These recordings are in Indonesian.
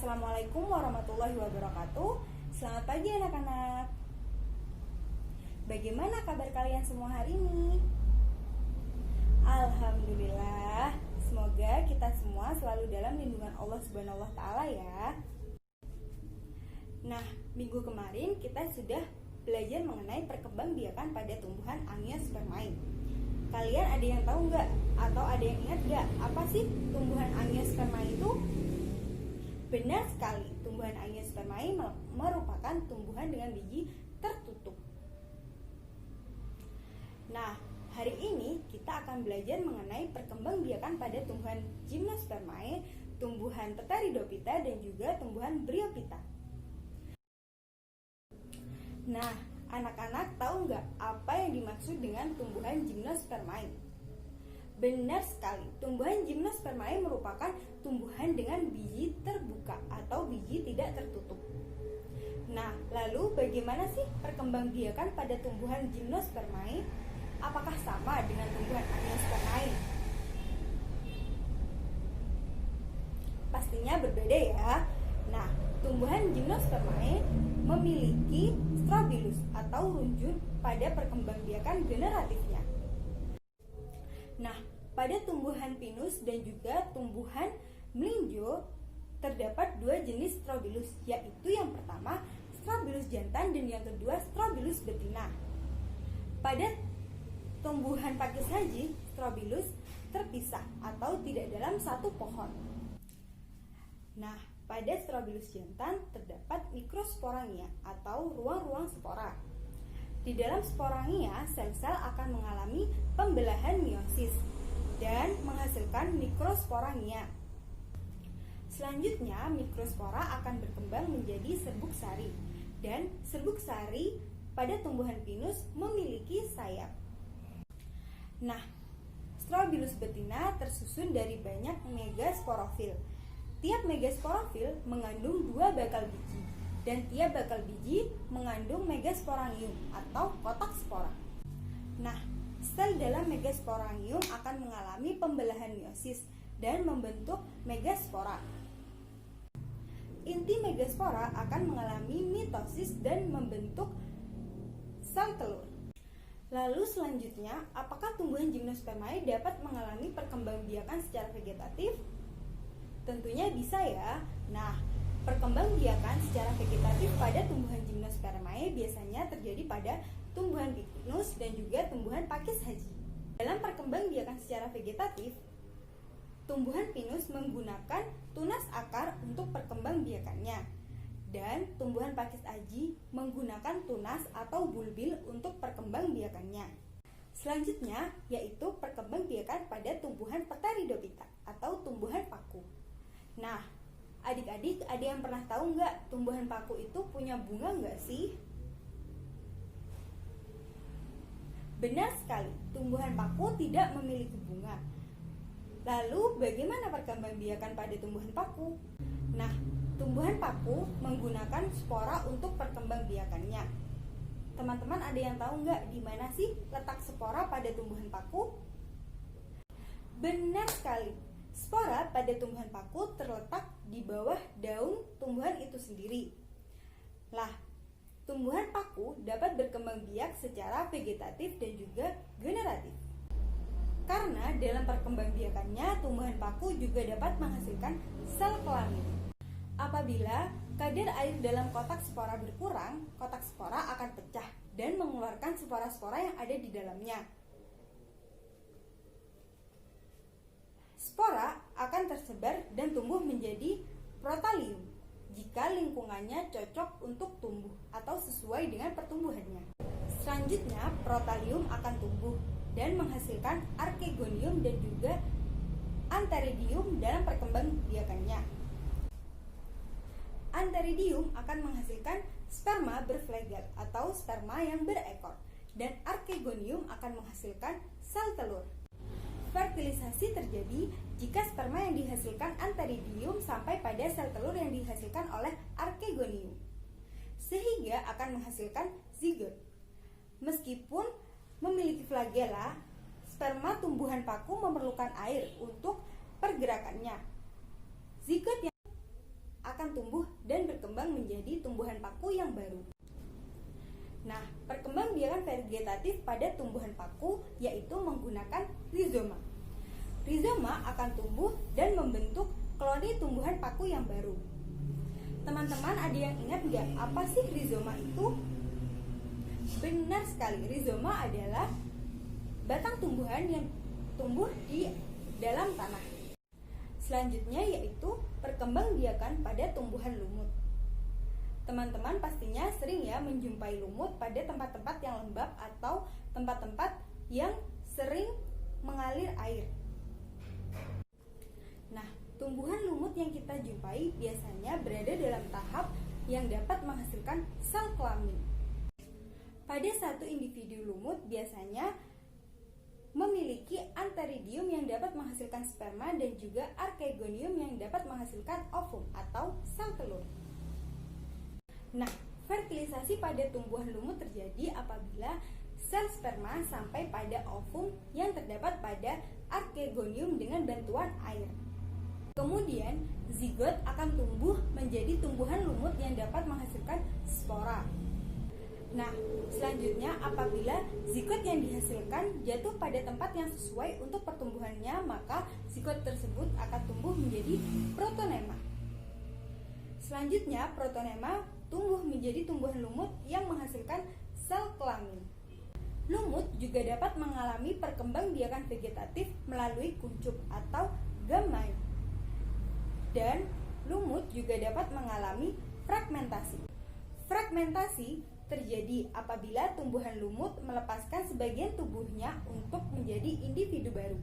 Assalamualaikum warahmatullahi wabarakatuh. Selamat pagi anak-anak. Bagaimana kabar kalian semua hari ini? Alhamdulillah. Semoga kita semua selalu dalam lindungan Allah Subhanahu wa taala ya. Nah, minggu kemarin kita sudah belajar mengenai perkembangbiakan pada tumbuhan Angiospermae. Kalian ada yang tahu nggak? Atau ada yang ingat nggak apa sih tumbuhan Angiospermae itu? Benar sekali, tumbuhan Angiospermae merupakan tumbuhan dengan biji tertutup. Nah, hari ini kita akan belajar mengenai perkembangbiakan pada tumbuhan Gymnospermae, tumbuhan Pteridophyta, dan juga tumbuhan Bryophyta. Nah, anak-anak tahu nggak apa yang dimaksud dengan tumbuhan Gymnospermae? Benar sekali, tumbuhan Gymnospermae merupakan tumbuhan dengan biji terbuka atau biji tidak tertutup. Nah, lalu bagaimana sih perkembangbiakan pada tumbuhan Gymnospermae? Apakah sama dengan tumbuhan Angiospermae? Pastinya berbeda ya. Nah, tumbuhan Gymnospermae memiliki strobilus atau runjun pada perkembangbiakan generatifnya. Nah, pada tumbuhan pinus dan juga tumbuhan melinjo terdapat dua jenis strobilus, yaitu yang pertama strobilus jantan dan yang kedua strobilus betina. Pada tumbuhan pakis haji, strobilus terpisah atau tidak dalam satu pohon. Nah, pada strobilus jantan terdapat mikrosporangia atau ruang-ruang spora. Di dalam sporangia, sel-sel akan mengalami pembelahan meiosis dan menghasilkan mikrosporangia. Selanjutnya, mikrospora akan berkembang menjadi serbuk sari, dan serbuk sari pada tumbuhan pinus memiliki sayap. Nah, strobilus betina tersusun dari banyak megasporofil. Tiap megasporofil mengandung 2 bakal biji, dan tiap bakal biji mengandung megasporangium atau kotak spora. Nah, sel dalam megasporangium akan mengalami pembelahan meiosis dan membentuk megaspora. Inti megaspora akan mengalami mitosis dan membentuk sel telur. Lalu selanjutnya, apakah tumbuhan Gymnospermae dapat mengalami perkembangbiakan secara vegetatif? Tentunya bisa ya. Nah, perkembangbiakan secara vegetatif pada tumbuhan Gymnospermae biasanya terjadi pada tumbuhan pinus dan juga tumbuhan pakis haji. Dalam perkembangbiakan secara vegetatif, tumbuhan pinus menggunakan tunas akar untuk perkembangbiakannya, dan tumbuhan pakis haji menggunakan tunas atau bulbil untuk perkembangbiakannya. Selanjutnya yaitu perkembangbiakan pada tumbuhan Pteridophyta atau tumbuhan paku. Nah, adik-adik, ada yang pernah tahu nggak tumbuhan paku itu punya bunga nggak sih? Benar sekali, tumbuhan paku tidak memiliki bunga. Lalu, bagaimana perkembangbiakan pada tumbuhan paku? Nah, tumbuhan paku menggunakan spora untuk perkembangbiakannya. Teman-teman ada yang tahu nggak di mana sih letak spora pada tumbuhan paku? Benar sekali, spora pada tumbuhan paku terletak di bawah daun tumbuhan itu sendiri. Lah, tumbuhan paku dapat berkembang biak secara vegetatif dan juga generatif. Karena dalam perkembangbiakannya, tumbuhan paku juga dapat menghasilkan sel kelamin. Apabila kadar air dalam kotak spora berkurang, kotak spora akan pecah dan mengeluarkan spora-spora yang ada di dalamnya. Spora akan tersebar dan tumbuh menjadi protalium jika lingkungannya cocok untuk tumbuh atau sesuai dengan pertumbuhannya. Selanjutnya, protalium akan tumbuh dan menghasilkan archegonium dan juga antheridium dalam perkembangbiakannya. Antheridium akan menghasilkan sperma berflagal atau sperma yang berekor, dan archegonium akan menghasilkan sel telur. Fertilisasi terjadi jika sperma yang dihasilkan antheridium sampai pada sel telur yang dihasilkan oleh archegonium, sehingga akan menghasilkan zigot. Meskipun memiliki flagela, sperma tumbuhan paku memerlukan air untuk pergerakannya. Zigot yang akan akan tumbuh dan berkembang menjadi tumbuhan paku yang baru. Nah, perkembangbiakan vegetatif pada tumbuhan paku yaitu menggunakan rizoma. Rizoma akan tumbuh dan membentuk koloni tumbuhan paku yang baru. Teman-teman, ada yang ingat nggak apa sih rizoma itu? Benar sekali, rizoma adalah batang tumbuhan yang tumbuh di dalam tanah. Selanjutnya yaitu perkembangbiakan pada tumbuhan lumut. Teman-teman pastinya sering ya menjumpai lumut pada tempat-tempat yang lembab atau tempat-tempat yang sering mengalir air. Nah, tumbuhan lumut yang kita jumpai biasanya berada dalam tahap yang dapat menghasilkan sel kelamin. Pada satu individu lumut biasanya memiliki antheridium yang dapat menghasilkan sperma dan juga archegonium yang dapat menghasilkan ovum atau sel telur. Nah, fertilisasi pada tumbuhan lumut terjadi apabila sel sperma sampai pada ovum yang terdapat pada archegonium dengan bantuan air. Kemudian, zigot akan tumbuh menjadi tumbuhan lumut yang dapat menghasilkan spora. Nah, selanjutnya apabila zigot yang dihasilkan jatuh pada tempat yang sesuai untuk pertumbuhannya, maka zigot tersebut akan tumbuh menjadi protonema. Selanjutnya, protonema tumbuh menjadi tumbuhan lumut yang menghasilkan sel kelamin. Lumut juga dapat mengalami perkembangbiakan vegetatif melalui kuncup atau gamai. Dan lumut juga dapat mengalami fragmentasi. Fragmentasi terjadi apabila tumbuhan lumut melepaskan sebagian tubuhnya untuk menjadi individu baru.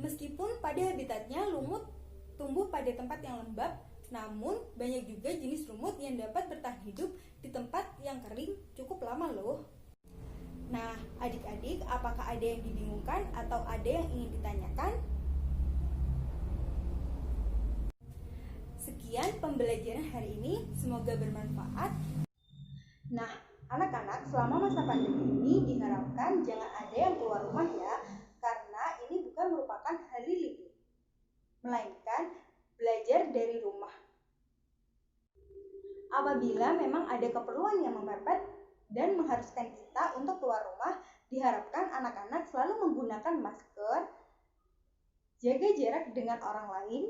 Meskipun pada habitatnya lumut tumbuh pada tempat yang lembab, namun banyak juga jenis lumut yang dapat bertahan hidup di tempat yang kering cukup lama loh. Nah, adik-adik, apakah ada yang dibingungkan atau ada yang ingin ditanyakan? Sekian pembelajaran hari ini, semoga bermanfaat. Nah, anak-anak, selama masa pandemi ini diharapkan jangan ada yang keluar rumah ya, karena ini bukan merupakan hari libur, melainkan belajar dari rumah. Apabila memang ada keperluan yang mepet dan mengharuskan kita untuk keluar rumah, diharapkan anak-anak selalu menggunakan masker, jaga jarak dengan orang lain,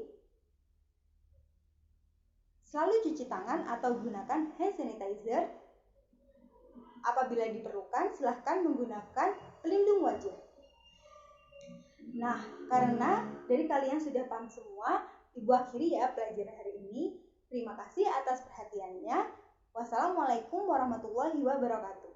selalu cuci tangan atau gunakan hand sanitizer. Apabila diperlukan, silahkan menggunakan pelindung wajah. Nah, karena dari kalian sudah paham semua, Ibu akhiri ya pelajaran hari ini. Terima kasih atas perhatiannya. Wassalamualaikum warahmatullahi wabarakatuh.